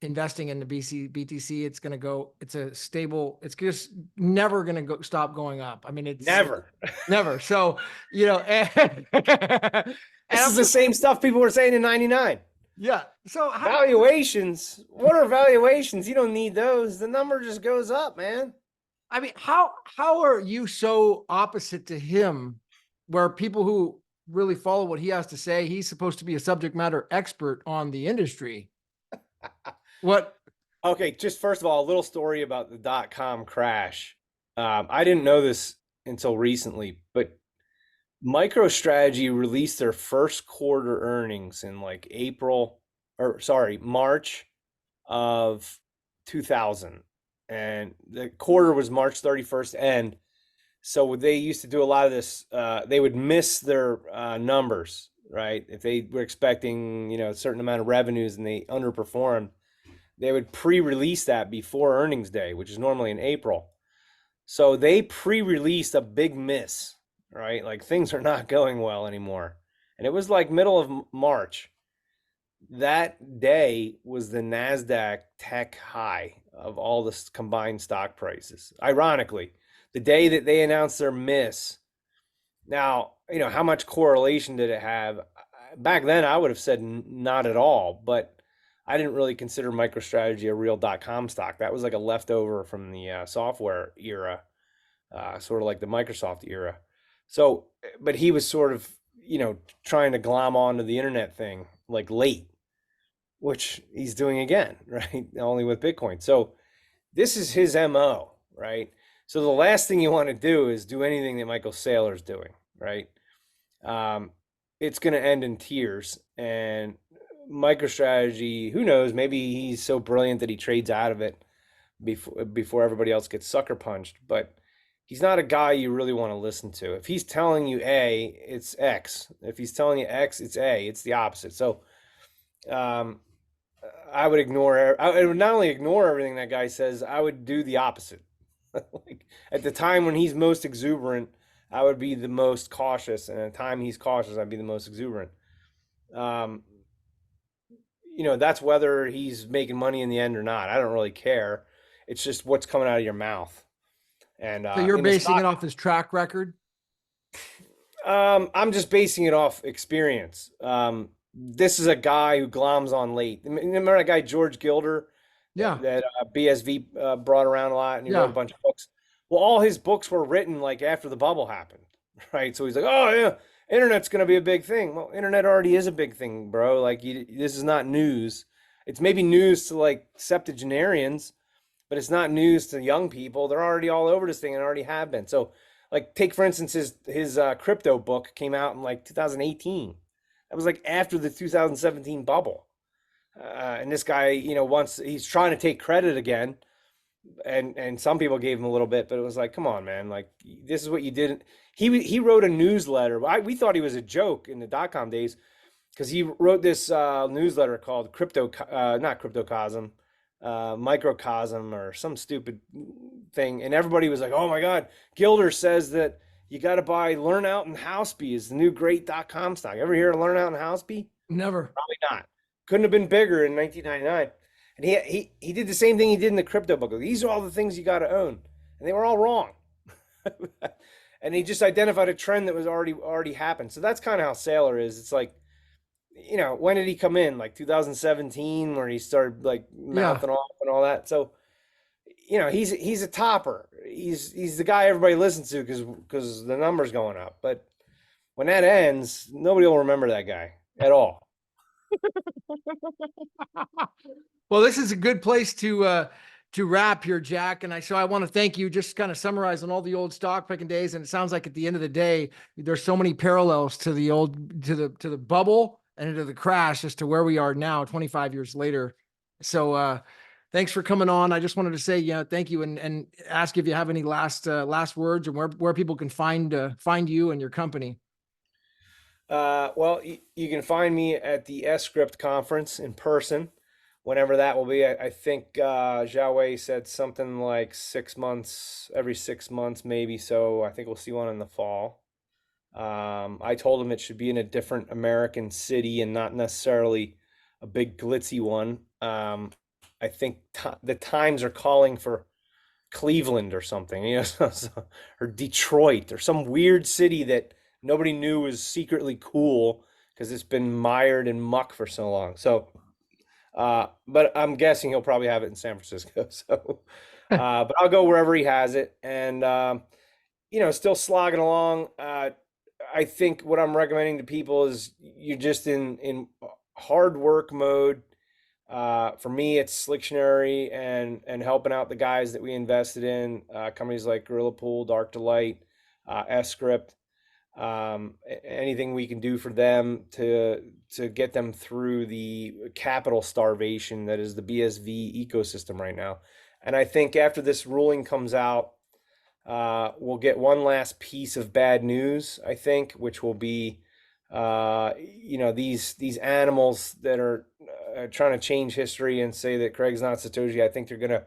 investing in the BTC. It's going to go, it's a stable, it's just never going to stop going up. I mean, it's Never. So, This is the same stuff people were saying in 99. Yeah. So how, Valuations? What are valuations? You don't need those. The number just goes up, man. I mean, how are you so opposite to him, where people who really follow what he has to say, he's supposed to be a subject matter expert on the industry. What? Okay, just first of all, a little story about the .com crash. I didn't know this until recently, but MicroStrategy released their first quarter earnings in like April, or sorry, March of 2000. And the quarter was March 31st end. So they used to do a lot of this, they would miss their numbers, right? If they were expecting, a certain amount of revenues and they underperformed, they would pre-release that before earnings day, which is normally in April. So they pre-released a big miss, right? Like things are not going well anymore. And it was like middle of March. That day was the NASDAQ tech high of all the combined stock prices. Ironically, the day that they announced their miss. Now, how much correlation did it have? Back then, I would have said not at all, but I didn't really consider MicroStrategy a real .com stock. That was like a leftover from the software era, sort of like the Microsoft era. So, but he was sort of, trying to glom onto the internet thing like late, which he's doing again, right? Only with Bitcoin. So this is his MO, right? So the last thing you want to do is do anything that Michael Saylor's doing, right? It's going to end in tears. And MicroStrategy, who knows? Maybe he's so brilliant that he trades out of it before everybody else gets sucker punched. But he's not a guy you really want to listen to. If he's telling you A, it's X. If he's telling you X, it's A. It's the opposite. So um, I would ignore. I would not only ignore everything that guy says, I would do the opposite. Like at the time when he's most exuberant, I would be the most cautious, and at the time he's cautious, I'd be the most exuberant. Um, that's whether he's making money in the end or not. I don't really care. It's just what's coming out of your mouth. And So you're in the basing stock, it off his track record? I'm just basing it off experience. This is a guy who gloms on late. Remember that guy George Gilder Yeah. that BSV brought around a lot, and he wrote a Yeah. bunch of books. Well, all his books were written like after the bubble happened, right? So he's like, "Oh yeah, internet's going to be a big thing." Well, internet already is a big thing, bro. Like, this is not news. It's maybe news to like septuagenarians, but it's not news to young people. They're already all over this thing and already have been. So, like, take for instance his crypto book came out in like 2018. That was like after the 2017 bubble. And this guy, once he's trying to take credit again, and some people gave him a little bit, but it was like, come on, man, like this is what you did. He wrote a newsletter. We thought he was a joke in the .com days because he wrote this newsletter called not Cryptocosm, Microcosm or some stupid thing, and everybody was like, oh my God, Gilder says that you got to buy Learn Out and Houseby is the new great .com stock. Ever hear of Learn Out and Houseby? Never. Probably not. Couldn't have been bigger in 1999. And he did the same thing he did in the crypto book. These are all the things you got to own, and they were all wrong. And he just identified a trend that was already happened. So that's kind of how Saylor is. It's like, when did he come in? Like 2017, where he started like Yeah. mouthing off and all that. So he's a topper. He's the guy everybody listens to because the numbers going up. But when that ends, nobody will remember that guy at all. Well, this is a good place to wrap here, Jack. And I want to thank you. Just kind of summarizing all the old stock picking days. And it sounds like at the end of the day, there's so many parallels to the bubble and to the crash as to where we are now, 25 years later. So thanks for coming on. I just wanted to say, thank you and ask if you have any last words and where people can find you and your company. Well, you can find me at the S-Script conference in person, whenever that will be. I think Zhao Wei said something like 6 months, every 6 months, maybe. So I think we'll see one in the fall. I told him it should be in a different American city and not necessarily a big glitzy one. I think the times are calling for Cleveland or something, or Detroit or some weird city that nobody knew was secretly cool because it's been mired in muck for so long. So, but I'm guessing he'll probably have it in San Francisco. So, but I'll go wherever he has it, and still slogging along. I think what I'm recommending to people is you're just in hard work mode. For me, it's Slictionary and helping out the guys that we invested in, companies like Gorilla Pool, Dark Delight, Script. Anything we can do for them to get them through the capital starvation that is the BSV ecosystem right now. And I think after this ruling comes out, we'll get one last piece of bad news, I think, which will be, these animals that are trying to change history and say that Craig's not Satoshi. I think they're going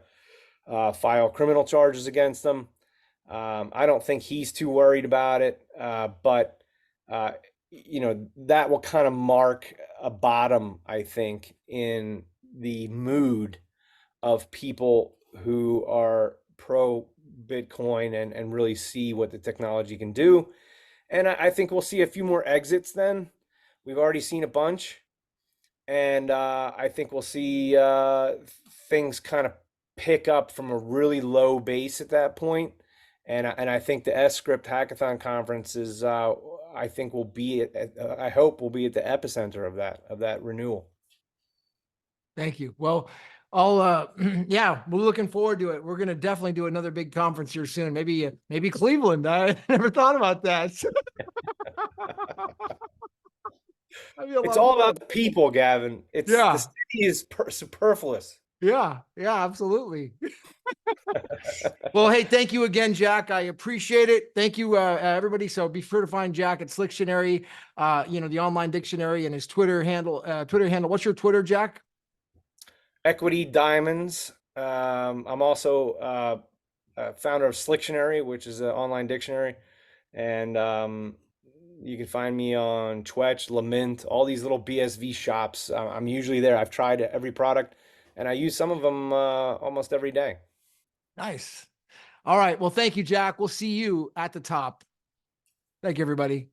to file criminal charges against them. I don't think he's too worried about it, but that will kind of mark a bottom, I think, in the mood of people who are pro Bitcoin and really see what the technology can do. And I think we'll see a few more exits then. We've already seen a bunch. And I think we'll see things kind of pick up from a really low base at that point. And I think the Script Hackathon conference is, I think will be I hope will be at the epicenter of that renewal. Thank you. Well, I'll yeah, we're looking forward to it. We're going to definitely do another big conference here soon. Maybe Cleveland. I never thought about that. It's all about the people, Gavin. It's the Yeah. city is superfluous. Yeah. Yeah, absolutely. Well, hey, thank you again, Jack. I appreciate it. Thank you, everybody. So be sure to find Jack at Slictionary, the online dictionary, and his Twitter handle. What's your Twitter, Jack? Equity Diamonds. I'm also founder of Slictionary, which is an online dictionary, and you can find me on Twitch, Lament, all these little BSV shops. I'm usually there. I've tried every product, and I use some of them almost every day. Nice. All right. Well, thank you, Jack. We'll see you at the top. Thank you, everybody.